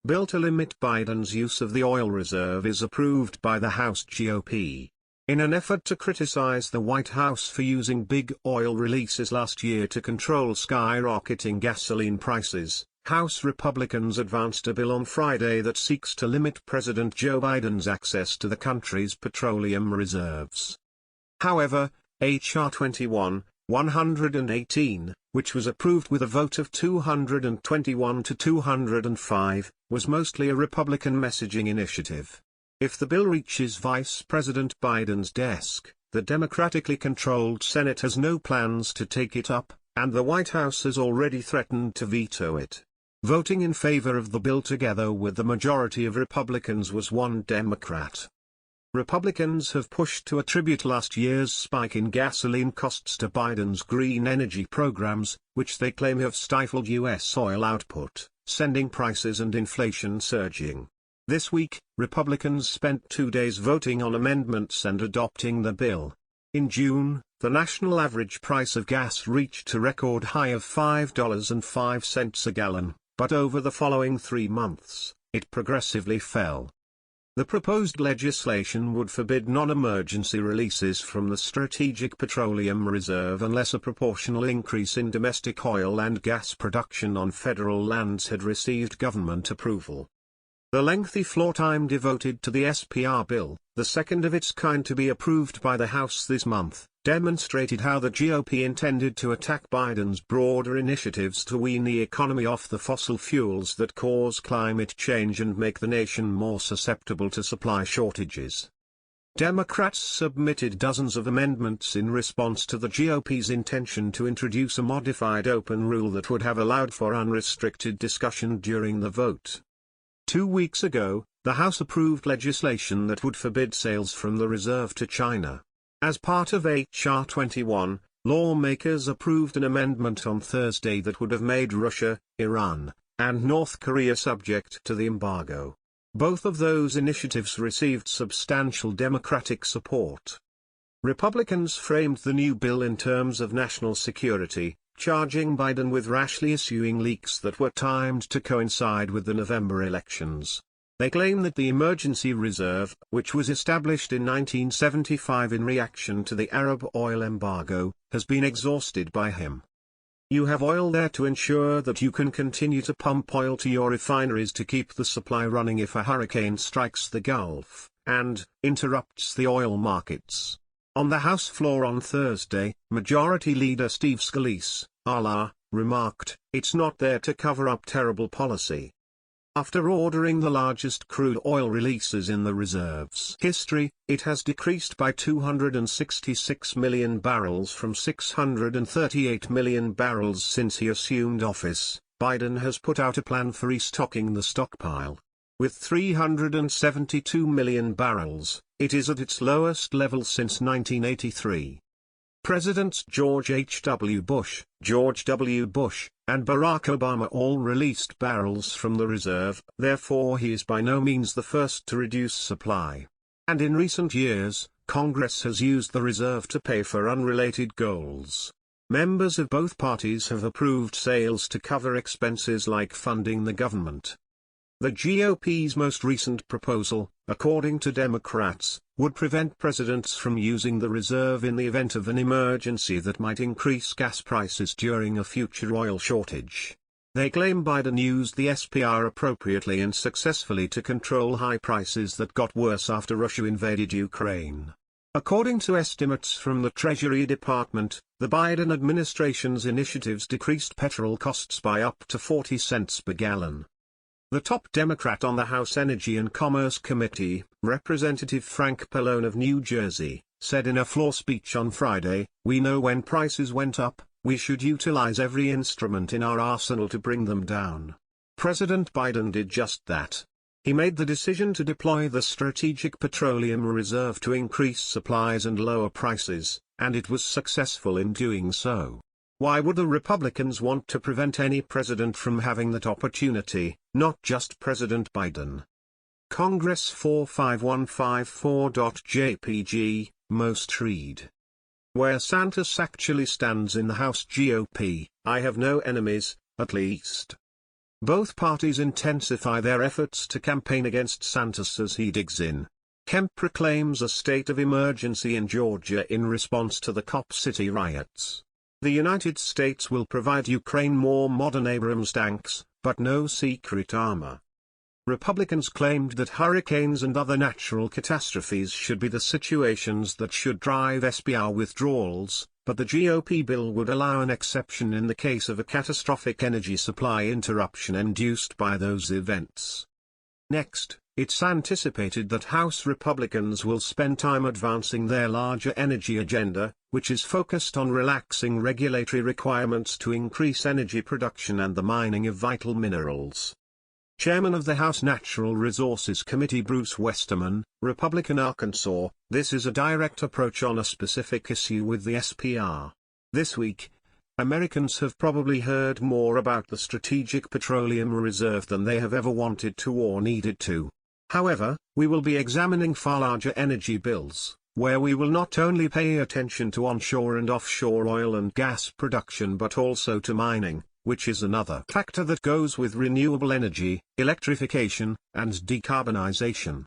bill to limit Biden's use of the oil reserve is approved by the House GOP. In an effort to criticize the White House for using big oil releases last year to control skyrocketing gasoline prices, House Republicans advanced a bill on Friday that seeks to limit President Joe Biden's access to the country's petroleum reserves. However, H.R. 21-118, which was approved with a vote of 221 to 205, was mostly a Republican messaging initiative. If the bill reaches Vice President Biden's desk, the Democratically controlled Senate has no plans to take it up, and the White House has already threatened to veto it. Voting in favor of the bill together with the majority of Republicans was one Democrat. Republicans have pushed to attribute last year's spike in gasoline costs to Biden's green energy programs, which they claim have stifled U.S. oil output, sending prices and inflation surging. This week, Republicans spent 2 days voting on amendments and adopting the bill. In June, the national average price of gas reached a record high of $5.05 a gallon, but over the following 3 months, it progressively fell. The proposed legislation would forbid non-emergency releases from the Strategic Petroleum Reserve unless a proportional increase in domestic oil and gas production on federal lands had received government approval. The lengthy floor time devoted to the SPR bill, the second of its kind to be approved by the House this month, demonstrated how the GOP intended to attack Biden's broader initiatives to wean the economy off the fossil fuels that cause climate change and make the nation more susceptible to supply shortages. Democrats submitted dozens of amendments in response to the GOP's intention to introduce a modified open rule that would have allowed for unrestricted discussion during the vote. 2 weeks ago, the House approved legislation that would forbid sales from the reserve to China. As part of H.R. 21, lawmakers approved an amendment on Thursday that would have made Russia, Iran, and North Korea subject to the embargo. Both of those initiatives received substantial Democratic support. Republicans framed the new bill in terms of national security, charging Biden with rashly issuing leaks that were timed to coincide with the November elections. They claim that the emergency reserve, which was established in 1975 in reaction to the Arab oil embargo, has been exhausted by him. You have oil there to ensure that you can continue to pump oil to your refineries to keep the supply running if a hurricane strikes the Gulf, and interrupts the oil markets. On the House floor on Thursday, Majority Leader Steve Scalise, remarked, "It's not there to cover up terrible policy." After ordering the largest crude oil releases in the reserve's history, it has decreased by 266 million barrels from 638 million barrels since he assumed office. Biden has put out a plan for restocking the stockpile. With 372 million barrels, it is at its lowest level since 1983. Presidents George H.W. Bush, George W. Bush, and Barack Obama all released barrels from the reserve, therefore he is by no means the first to reduce supply. And in recent years, Congress has used the reserve to pay for unrelated goals. Members of both parties have approved sales to cover expenses like funding the government. The GOP's most recent proposal, according to Democrats, would prevent presidents from using the reserve in the event of an emergency that might increase gas prices during a future oil shortage. They claim Biden used the SPR appropriately and successfully to control high prices that got worse after Russia invaded Ukraine. According to estimates from the Treasury Department, the Biden administration's initiatives decreased petrol costs by up to 40 cents per gallon. The top Democrat on the House Energy and Commerce Committee, Representative Frank Pallone of New Jersey, said in a floor speech on Friday, "We know when prices went up, we should utilize every instrument in our arsenal to bring them down." President Biden did just that. He made the decision to deploy the Strategic Petroleum Reserve to increase supplies and lower prices, and it was successful in doing so. Why would the Republicans want to prevent any president from having that opportunity, not just President Biden? Congress 45154.jpg, most read. Where Santos actually stands in the House GOP, I have no enemies, at least. Both parties intensify their efforts to campaign against Santos as he digs in. Kemp proclaims a state of emergency in Georgia in response to the Cop City riots. The United States will provide Ukraine more modern Abrams tanks, but no secret armor. Republicans claimed that hurricanes and other natural catastrophes should be the situations that should drive SPR withdrawals, but the GOP bill would allow an exception in the case of a catastrophic energy supply interruption induced by those events. Next, it's anticipated that House Republicans will spend time advancing their larger energy agenda, which is focused on relaxing regulatory requirements to increase energy production and the mining of vital minerals. Chairman of the House Natural Resources Committee Bruce Westerman, Republican Arkansas, this is a direct approach on a specific issue with the SPR. This week, Americans have probably heard more about the Strategic Petroleum Reserve than they have ever wanted to or needed to. However, we will be examining far larger energy bills, where we will not only pay attention to onshore and offshore oil and gas production but also to mining, which is another factor that goes with renewable energy, electrification, and decarbonization.